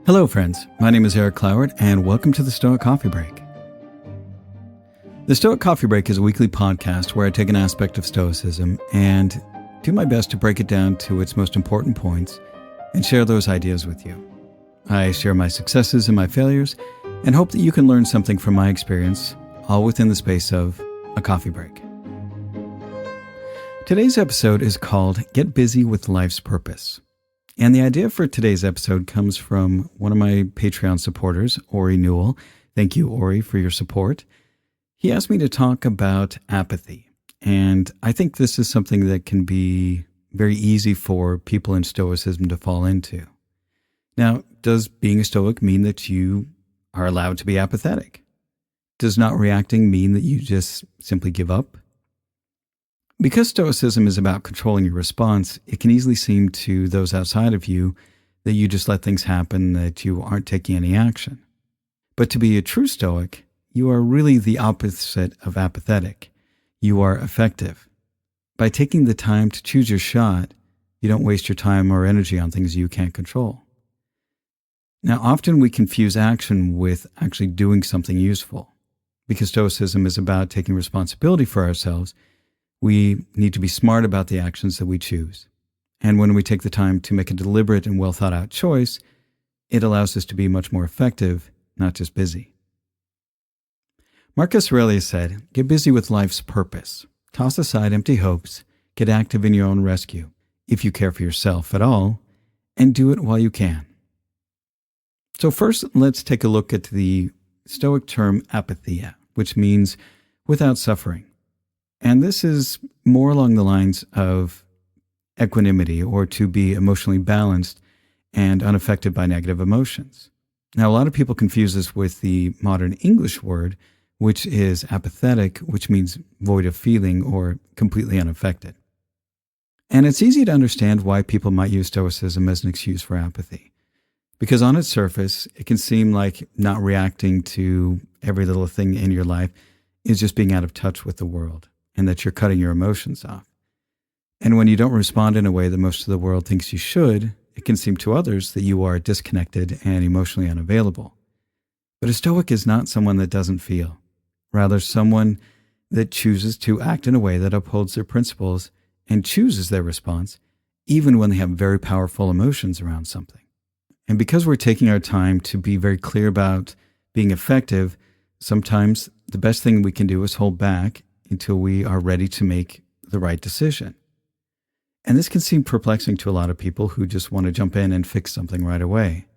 Hello, friends. My name is Eric Cloward, and welcome to the Stoic Coffee Break. The Stoic Coffee Break is a weekly podcast where I take an aspect of Stoicism and do my best to break it down to its most important points and share those ideas with you. I share my successes and my failures and hope that you can learn something from my experience, all within the space of a coffee break. Today's episode is called Get Busy with Life's Purpose. And the idea for today's episode comes from one of my Patreon supporters, Ori Newell. Thank you, Ori, for your support. He asked me to talk about apathy. And I think this is something that can be very easy for people in Stoicism to fall into. Now, does being a Stoic mean that you are allowed to be apathetic? Does not reacting mean that you just simply give up? Because Stoicism is about controlling your response, it can easily seem to those outside of you that you just let things happen, that you aren't taking any action. But to be a true Stoic, you are really the opposite of apathetic. You are effective. By taking the time to choose your shot, you don't waste your time or energy on things you can't control. Now, often we confuse action with actually doing something useful. Because Stoicism is about taking responsibility for ourselves, we need to be smart about the actions that we choose. And when we take the time to make a deliberate and well thought out choice, it allows us to be much more effective, not just busy. Marcus Aurelius said, "Get busy with life's purpose. Toss aside empty hopes. Get active in your own rescue, if you care for yourself at all, and do it while you can." So first, let's take a look at the Stoic term apatheia, which means without suffering. And this is more along the lines of equanimity, or to be emotionally balanced and unaffected by negative emotions. Now, a lot of people confuse this with the modern English word, which is apathetic, which means void of feeling or completely unaffected. And it's easy to understand why people might use Stoicism as an excuse for apathy. Because on its surface, it can seem like not reacting to every little thing in your life is just being out of touch with the world, and that you're cutting your emotions off. And when you don't respond in a way that most of the world thinks you should, it can seem to others that you are disconnected and emotionally unavailable. But a Stoic is not someone that doesn't feel, rather someone that chooses to act in a way that upholds their principles and chooses their response, even when they have very powerful emotions around something. And because we're taking our time to be very clear about being effective, sometimes the best thing we can do is hold back until we are ready to make the right decision. And this can seem perplexing to a lot of people who just want to jump in and fix something right away.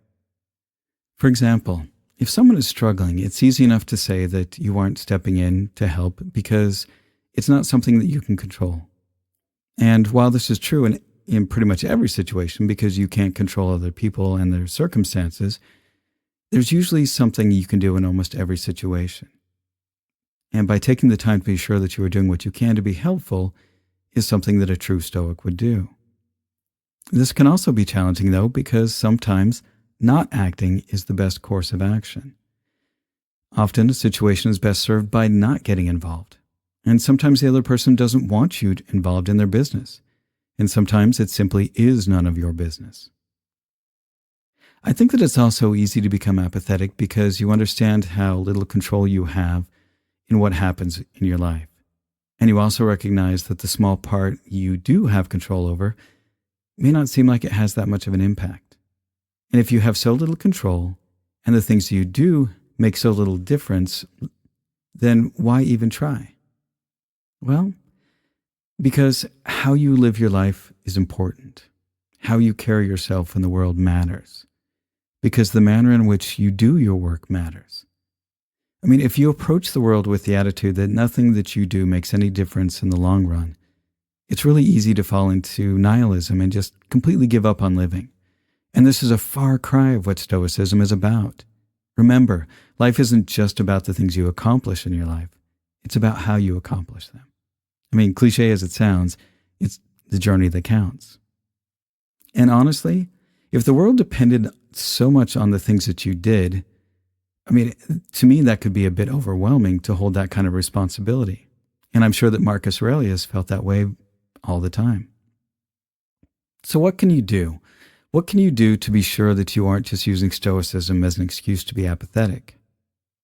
For example, if someone is struggling, it's easy enough to say that you aren't stepping in to help because it's not something that you can control. And while this is true in pretty much every situation, because you can't control other people and their circumstances, there's usually something you can do in almost every situation. And by taking the time to be sure that you are doing what you can to be helpful is something that a true Stoic would do. This can also be challenging, though, because sometimes not acting is the best course of action. Often a situation is best served by not getting involved. And sometimes the other person doesn't want you involved in their business. And sometimes it simply is none of your business. I think that it's also easy to become apathetic because you understand how little control you have in what happens in your life. And you also recognize that the small part you do have control over may not seem like it has that much of an impact. And if you have so little control and the things you do make so little difference, then why even try? Well, because how you live your life is important. How you carry yourself in the world matters. Because the manner in which you do your work matters. I mean, if you approach the world with the attitude that nothing that you do makes any difference in the long run, it's really easy to fall into nihilism and just completely give up on living. And this is a far cry of what Stoicism is about. Remember, life isn't just about the things you accomplish in your life. It's about how you accomplish them. I mean, cliche as it sounds, it's the journey that counts. And honestly, if the world depended so much on the things that you did, I mean, to me, that could be a bit overwhelming to hold that kind of responsibility. And I'm sure that Marcus Aurelius felt that way all the time. So what can you do? What can you do to be sure that you aren't just using Stoicism as an excuse to be apathetic?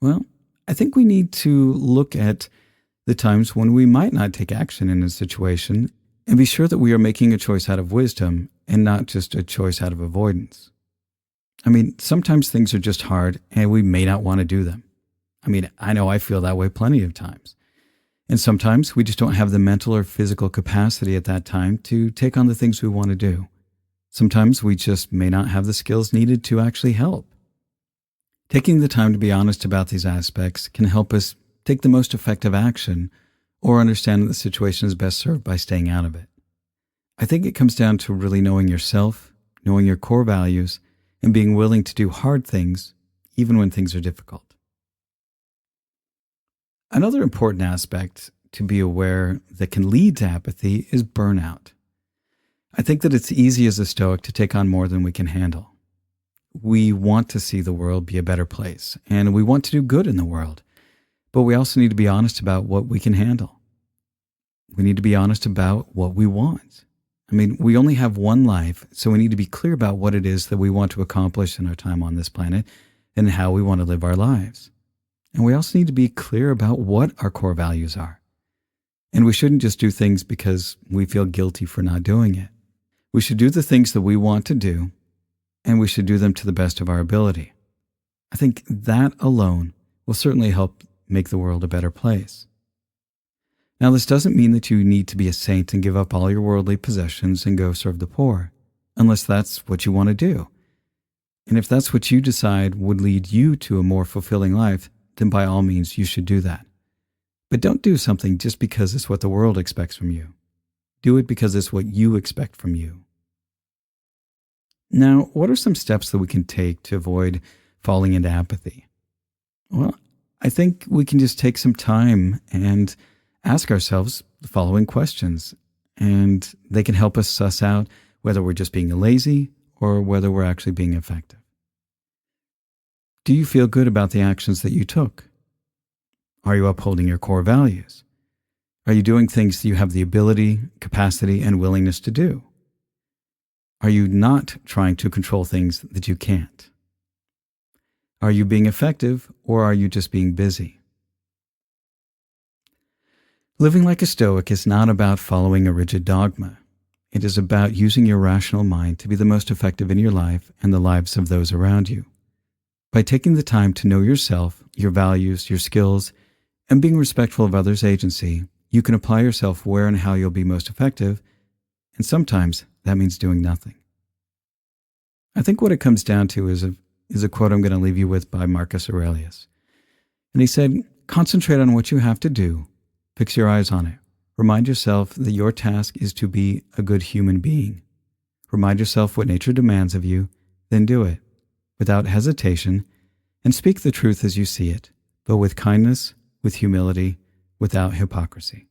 Well, I think we need to look at the times when we might not take action in a situation and be sure that we are making a choice out of wisdom and not just a choice out of avoidance. Sometimes things are just hard and we may not want to do them. I know I feel that way plenty of times. And sometimes we just don't have the mental or physical capacity at that time to take on the things we want to do. Sometimes we just may not have the skills needed to actually help. Taking the time to be honest about these aspects can help us take the most effective action or understand that the situation is best served by staying out of it. I think it comes down to really knowing yourself, knowing your core values, and being willing to do hard things, even when things are difficult. Another important aspect to be aware that can lead to apathy is burnout. I think that it's easy as a Stoic to take on more than we can handle. We want to see the world be a better place, and we want to do good in the world, but we also need to be honest about what we can handle. We need to be honest about what we want. We only have one life, so we need to be clear about what it is that we want to accomplish in our time on this planet and how we want to live our lives. And we also need to be clear about what our core values are. And we shouldn't just do things because we feel guilty for not doing it. We should do the things that we want to do, and we should do them to the best of our ability. I think that alone will certainly help make the world a better place. Now, this doesn't mean that you need to be a saint and give up all your worldly possessions and go serve the poor, unless that's what you want to do. And if that's what you decide would lead you to a more fulfilling life, then by all means you should do that. But don't do something just because it's what the world expects from you. Do it because it's what you expect from you. Now, what are some steps that we can take to avoid falling into apathy? Well, I think we can just take some time and ask ourselves the following questions, and they can help us suss out whether we're just being lazy or whether we're actually being effective. Do you feel good about the actions that you took? Are you upholding your core values? Are you doing things that you have the ability, capacity, and willingness to do? Are you not trying to control things that you can't? Are you being effective, or are you just being busy? Living like a Stoic is not about following a rigid dogma. It is about using your rational mind to be the most effective in your life and the lives of those around you. By taking the time to know yourself, your values, your skills, and being respectful of others' agency, you can apply yourself where and how you'll be most effective, and sometimes that means doing nothing. I think what it comes down to is a quote I'm going to leave you with by Marcus Aurelius. And he said, "Concentrate on what you have to do. Fix your eyes on it. Remind yourself that your task is to be a good human being. Remind yourself what nature demands of you, then do it, without hesitation, and speak the truth as you see it, but with kindness, with humility, without hypocrisy."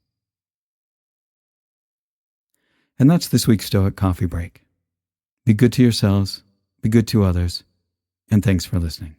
And that's this week's Stoic Coffee Break. Be good to yourselves, be good to others, and thanks for listening.